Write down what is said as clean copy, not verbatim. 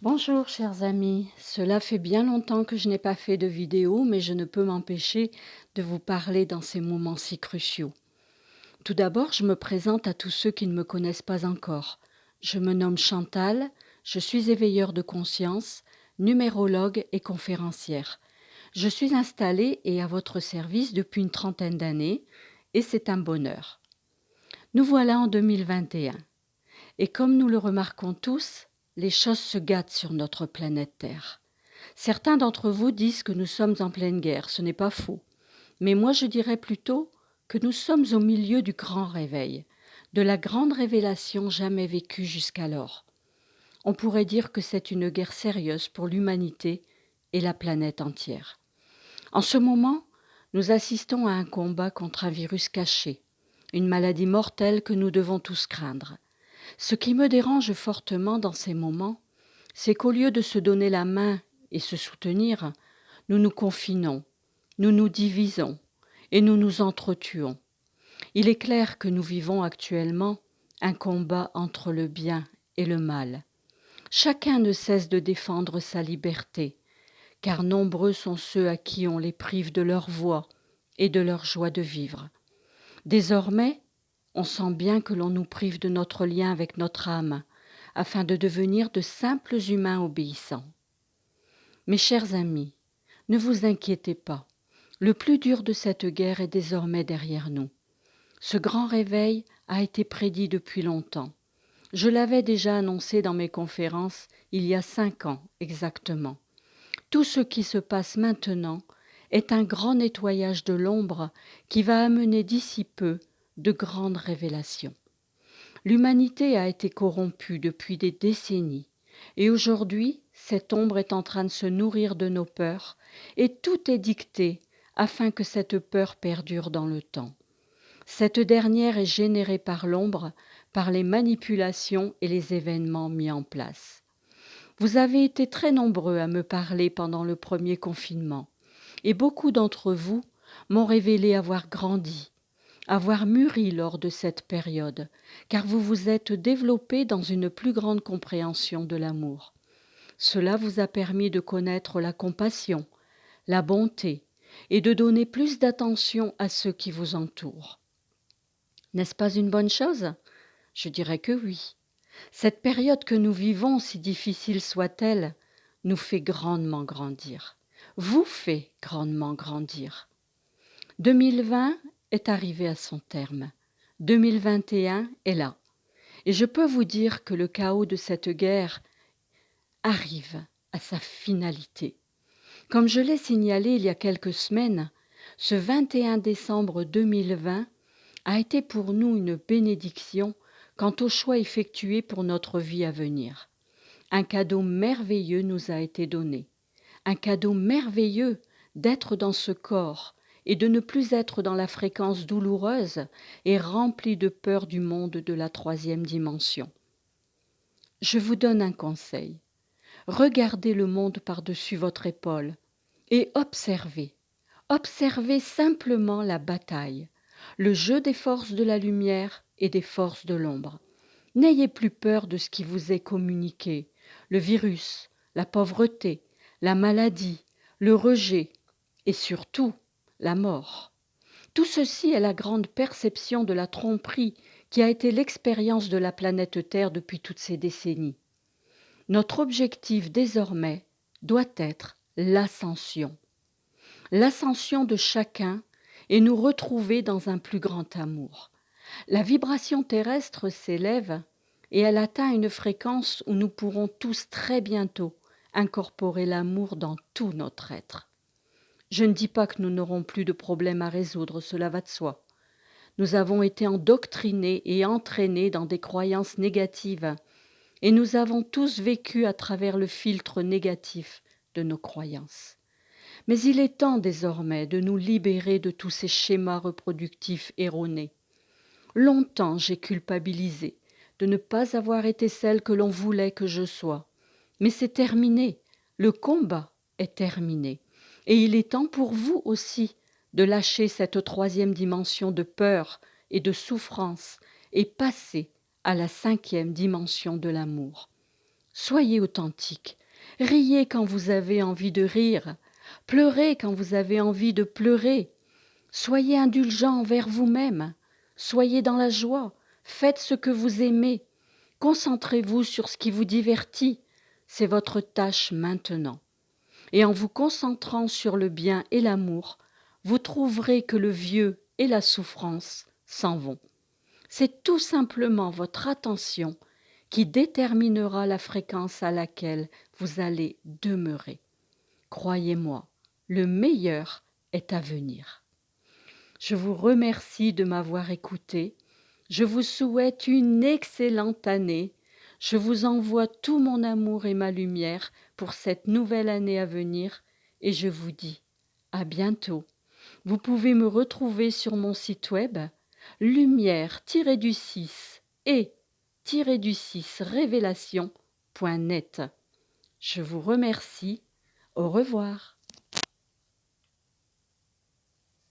Bonjour chers amis, cela fait bien longtemps que je n'ai pas fait de vidéo, mais je ne peux m'empêcher de vous parler dans ces moments si cruciaux. Tout d'abord, je me présente à tous ceux qui ne me connaissent pas encore. Je me nomme Chantal, je suis éveilleur de conscience, numérologue et conférencière. Je suis installée et à votre service depuis une trentaine d'années et c'est un bonheur. Nous voilà en 2021 et comme nous le remarquons tous, les choses se gâtent sur notre planète Terre. Certains d'entre vous disent que nous sommes en pleine guerre, ce n'est pas faux. Mais moi je dirais plutôt que nous sommes au milieu du grand réveil, de la grande révélation jamais vécue jusqu'alors. On pourrait dire que c'est une guerre sérieuse pour l'humanité et la planète entière. En ce moment, nous assistons à un combat contre un virus caché, une maladie mortelle que nous devons tous craindre. Ce qui me dérange fortement dans ces moments, c'est qu'au lieu de se donner la main et se soutenir, nous nous confinons, nous nous divisons et nous nous entretuons. Il est clair que nous vivons actuellement un combat entre le bien et le mal. Chacun ne cesse de défendre sa liberté, car nombreux sont ceux à qui on les prive de leur voix et de leur joie de vivre. Désormais, on sent bien que l'on nous prive de notre lien avec notre âme, afin de devenir de simples humains obéissants. Mes chers amis, ne vous inquiétez pas, le plus dur de cette guerre est désormais derrière nous. Ce grand réveil a été prédit depuis longtemps. Je l'avais déjà annoncé dans mes conférences il y a 5 ans exactement. Tout ce qui se passe maintenant est un grand nettoyage de l'ombre qui va amener d'ici peu de grandes révélations. L'humanité a été corrompue depuis des décennies et aujourd'hui, cette ombre est en train de se nourrir de nos peurs et tout est dicté afin que cette peur perdure dans le temps. Cette dernière est générée par l'ombre, par les manipulations et les événements mis en place. Vous avez été très nombreux à me parler pendant le premier confinement et beaucoup d'entre vous m'ont révélé avoir grandi, avoir mûri lors de cette période, car vous vous êtes développés dans une plus grande compréhension de l'amour. Cela vous a permis de connaître la compassion, la bonté et de donner plus d'attention à ceux qui vous entourent. N'est-ce pas une bonne chose? Je dirais que oui. Cette période que nous vivons, si difficile soit-elle, nous fait grandement grandir. Vous fait grandement grandir. 2020 est arrivé à son terme. 2021 est là. Et je peux vous dire que le chaos de cette guerre arrive à sa finalité. Comme je l'ai signalé il y a quelques semaines, ce 21 décembre 2020 a été pour nous une bénédiction quant aux choix effectués pour notre vie à venir. Un cadeau merveilleux nous a été donné. Un cadeau merveilleux d'être dans ce corps et de ne plus être dans la fréquence douloureuse et remplie de peur du monde de la troisième dimension. Je vous donne un conseil. Regardez le monde par-dessus votre épaule et observez. Observez simplement la bataille, le jeu des forces de la lumière et des forces de l'ombre. N'ayez plus peur de ce qui vous est communiqué, le virus, la pauvreté, la maladie, le rejet et surtout la mort. Tout ceci est la grande perception de la tromperie qui a été l'expérience de la planète Terre depuis toutes ces décennies. Notre objectif désormais doit être l'ascension. L'ascension de chacun et nous retrouver dans un plus grand amour. La vibration terrestre s'élève et elle atteint une fréquence où nous pourrons tous très bientôt incorporer l'amour dans tout notre être. Je ne dis pas que nous n'aurons plus de problèmes à résoudre, cela va de soi. Nous avons été endoctrinés et entraînés dans des croyances négatives et nous avons tous vécu à travers le filtre négatif de nos croyances. Mais il est temps désormais de nous libérer de tous ces schémas reproductifs erronés. Longtemps j'ai culpabilisé de ne pas avoir été celle que l'on voulait que je sois. Mais c'est terminé, le combat est terminé. Et il est temps pour vous aussi de lâcher cette troisième dimension de peur et de souffrance et passer à la cinquième dimension de l'amour. Soyez authentique. Riez quand vous avez envie de rire. Pleurez quand vous avez envie de pleurer. Soyez indulgent envers vous-même. Soyez dans la joie. Faites ce que vous aimez. Concentrez-vous sur ce qui vous divertit. C'est votre tâche maintenant. Et en vous concentrant sur le bien et l'amour, vous trouverez que le vieux et la souffrance s'en vont. C'est tout simplement votre attention qui déterminera la fréquence à laquelle vous allez demeurer. Croyez-moi, le meilleur est à venir. Je vous remercie de m'avoir écouté. Je vous souhaite une excellente année. Je vous envoie tout mon amour et ma lumière pour cette nouvelle année à venir et je vous dis à bientôt. Vous pouvez me retrouver sur mon site web lumière-du-6 et-du-6 révélation.net. Je vous remercie. Au revoir.